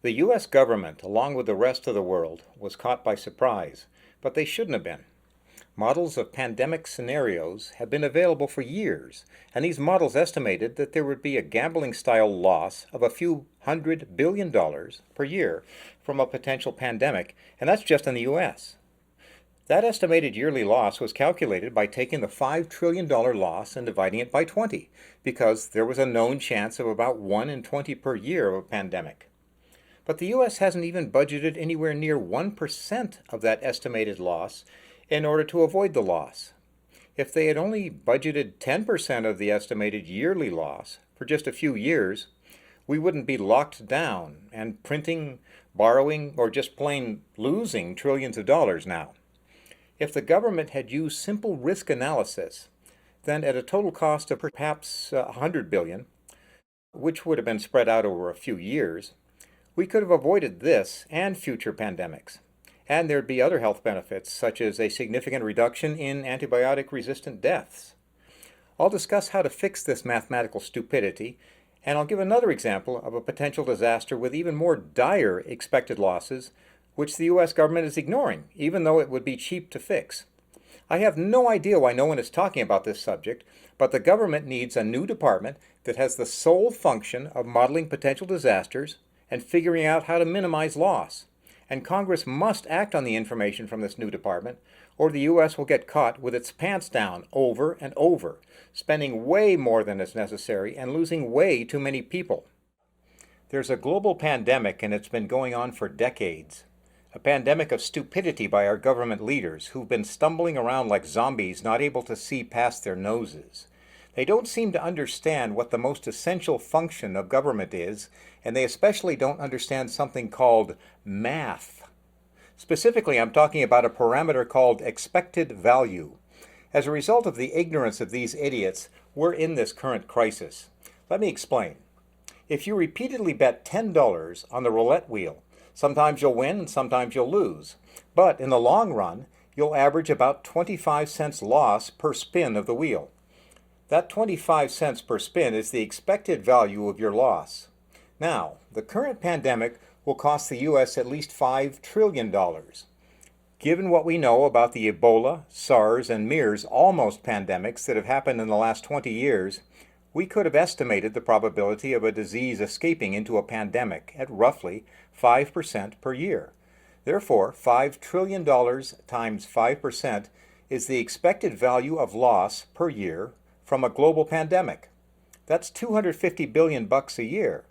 The U.S. government, along with the rest of the world, was caught by surprise, but they shouldn't have been. Models of pandemic scenarios have been available for years, and these models estimated that there would be a gambling-style loss of a few $100 billion per year from a potential pandemic, and that's just in the U.S. That estimated yearly loss was calculated by taking the $5 trillion loss and dividing it by 20, because there was a known chance of about 1 in 20 per year of a pandemic. But the U.S. hasn't even budgeted anywhere near 1% of that estimated loss in order to avoid the loss. If they had only budgeted 10% of the estimated yearly loss for just a few years, we wouldn't be locked down and printing, borrowing, or just plain losing trillions of dollars now. If the government had used simple risk analysis, then at a total cost of perhaps $100 billion, which would have been spread out over a few years, we could have avoided this and future pandemics. And there'd be other health benefits, such as a significant reduction in antibiotic-resistant deaths. I'll discuss how to fix this mathematical stupidity, and I'll give another example of a potential disaster with even more dire expected losses, which the U.S. government is ignoring, even though it would be cheap to fix. I have no idea why no one is talking about this subject, but the government needs a new department that has the sole function of modeling potential disasters and figuring out how to minimize loss. And Congress must act on the information from this new department, or the U.S. will get caught with its pants down over and over, spending way more than is necessary and losing way too many people. There's a global pandemic, and it's been going on for decades. A pandemic of stupidity by our government leaders who've been stumbling around like zombies, not able to see past their noses. They don't seem to understand what the most essential function of government is, and they especially don't understand something called math. Specifically, I'm talking about a parameter called expected value. As a result of the ignorance of these idiots, we're in this current crisis. Let me explain. If you repeatedly bet $10 on the roulette wheel, sometimes you'll win and sometimes you'll lose. But in the long run, you'll average about 25 cents loss per spin of the wheel. That 25 cents per spin is the expected value of your loss. Now, the current pandemic will cost the U.S. at least $5 trillion. Given what we know about the Ebola, SARS, and MERS almost pandemics that have happened in the last 20 years, we could have estimated the probability of a disease escaping into a pandemic at roughly 5% per year. Therefore, $5 trillion times 5% is the expected value of loss per year from a global pandemic. That's $250 billion a year.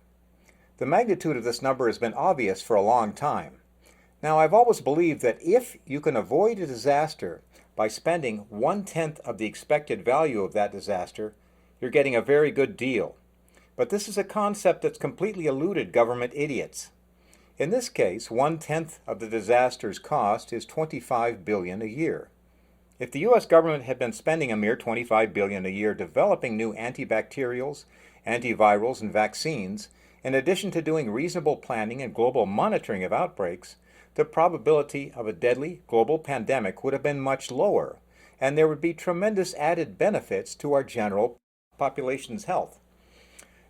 The magnitude of this number has been obvious for a long time. Now, I've always believed that if you can avoid a disaster by spending 1/10 of the expected value of that disaster, you're getting a very good deal. But this is a concept that's completely eluded government idiots. In this case, 1/10 of the disaster's cost is $25 billion a year. If the U.S. government had been spending a mere $25 billion a year developing new antibacterials, antivirals, and vaccines, in addition to doing reasonable planning and global monitoring of outbreaks, the probability of a deadly global pandemic would have been much lower, and there would be tremendous added benefits to our general population's health.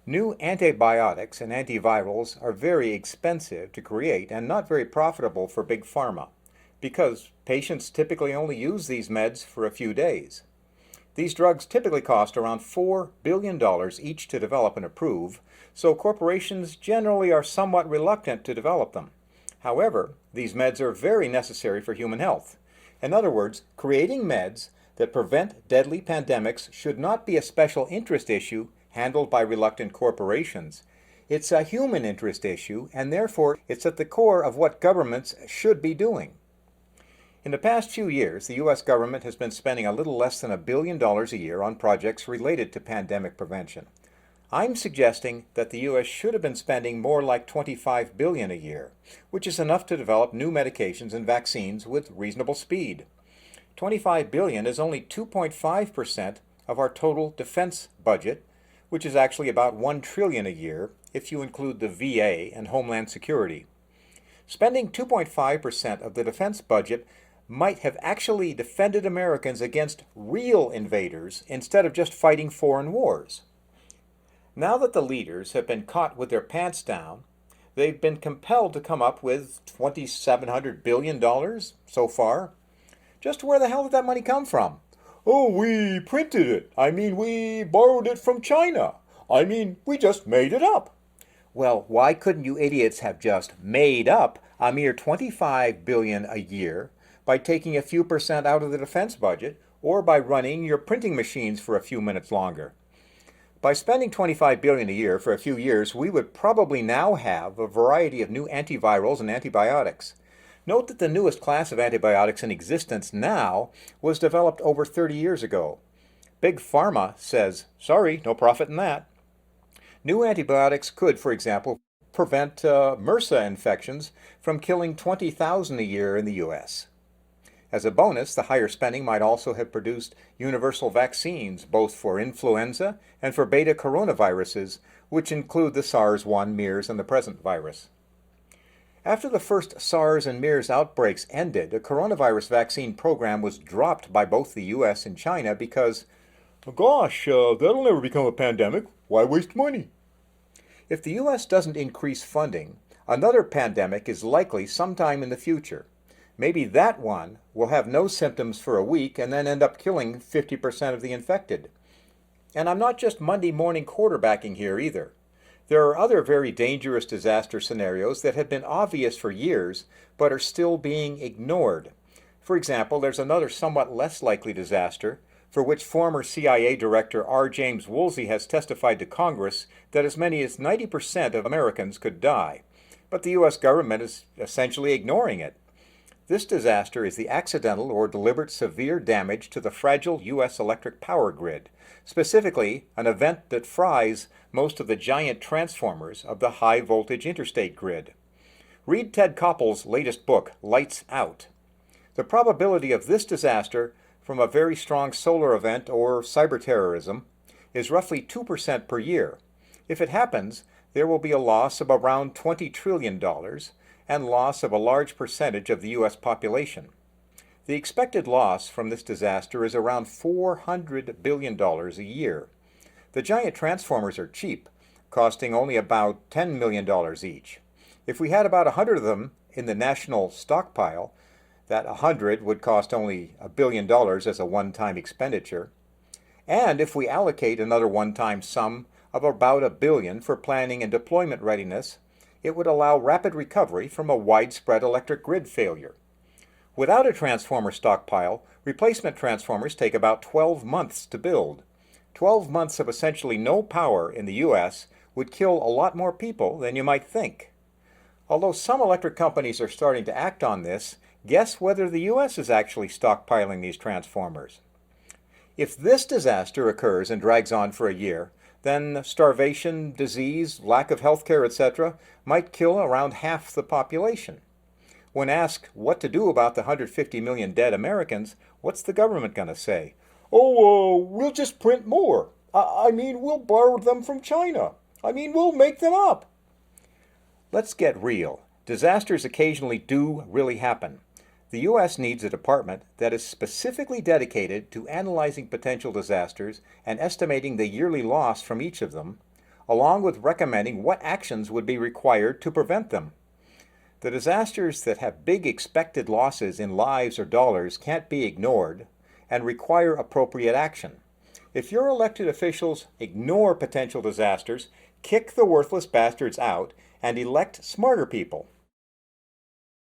New antibiotics and antivirals are very expensive to create and not very profitable for big pharma, because patients typically only use these meds for a few days. These drugs typically cost around $4 billion each to develop and approve, so corporations generally are somewhat reluctant to develop them. However, these meds are very necessary for human health. In other words, creating meds that prevent deadly pandemics should not be a special interest issue handled by reluctant corporations. It's a human interest issue, and therefore it's at the core of what governments should be doing. In the past few years, the U.S. government has been spending a little less than $1 billion a year on projects related to pandemic prevention. I'm suggesting that the U.S. should have been spending more like $25 billion a year, which is enough to develop new medications and vaccines with reasonable speed. $25 billion is only 2.5% of our total defense budget, which is actually about $1 trillion a year if you include the VA and Homeland Security. Spending 2.5% of the defense budget might have actually defended Americans against real invaders instead of just fighting foreign wars. Now that the leaders have been caught with their pants down, They've been compelled to come up with $2,700 billion so far. Just where the hell did that money come from? Oh, we printed it. I mean, we borrowed it from China. I mean, we just made it up. Well, why couldn't you idiots have just made up a mere $25 billion a year by taking a few percent out of the defense budget or by running your printing machines for a few minutes longer? By spending $25 billion a year for a few years, we would probably now have a variety of new antivirals and antibiotics. Note that the newest class of antibiotics in existence now was developed over 30 years ago. Big Pharma says, sorry, no profit in that. New antibiotics could, for example, prevent MRSA infections from killing 20,000 a year in the U.S. As a bonus, the higher spending might also have produced universal vaccines, both for influenza and for beta coronaviruses, which include the SARS-1, MERS, and the present virus. After the first SARS and MERS outbreaks ended, a coronavirus vaccine program was dropped by both the U.S. and China because, gosh, that'll never become a pandemic. Why waste money? If the U.S. doesn't increase funding, another pandemic is likely sometime in the future. Maybe that one will have no symptoms for a week and then end up killing 50% of the infected. And I'm not just Monday morning quarterbacking here either. There are other very dangerous disaster scenarios that have been obvious for years but are still being ignored. For example, there's another somewhat less likely disaster for which former CIA Director R. James Woolsey has testified to Congress that as many as 90% of Americans could die. But the U.S. government is essentially ignoring it. This disaster is the accidental or deliberate severe damage to the fragile U.S. electric power grid, specifically an event that fries most of the giant transformers of the high-voltage interstate grid. Read Ted Koppel's latest book, Lights Out. The probability of this disaster from a very strong solar event or cyber terrorism is roughly 2% per year. If it happens, there will be a loss of around $20 trillion and loss of a large percentage of the U.S. population. The expected loss from this disaster is around $400 billion a year. The giant transformers are cheap, costing only about $10 million each. If we had about 100 of them in the national stockpile, that 100 would cost only $1 billion as a one-time expenditure. And if we allocate another one-time sum of about $1 billion for planning and deployment readiness, it would allow rapid recovery from a widespread electric grid failure. Without a transformer stockpile, replacement transformers take about 12 months to build. 12 months of essentially no power in the U.S. would kill a lot more people than you might think. Although some electric companies are starting to act on this, guess whether the U.S. is actually stockpiling these transformers. If this disaster occurs and drags on for a year, then starvation, disease, lack of health care, etc. might kill around half the population. When asked what to do about the 150 million dead Americans, what's the government going to say? Oh, we'll just print more. I mean, we'll borrow them from China. I mean, we'll make them up. Let's get real. Disasters occasionally do really happen. The U.S. needs a department that is specifically dedicated to analyzing potential disasters and estimating the yearly loss from each of them, along with recommending what actions would be required to prevent them. The disasters that have big expected losses in lives or dollars can't be ignored and require appropriate action. If your elected officials ignore potential disasters, kick the worthless bastards out and elect smarter people.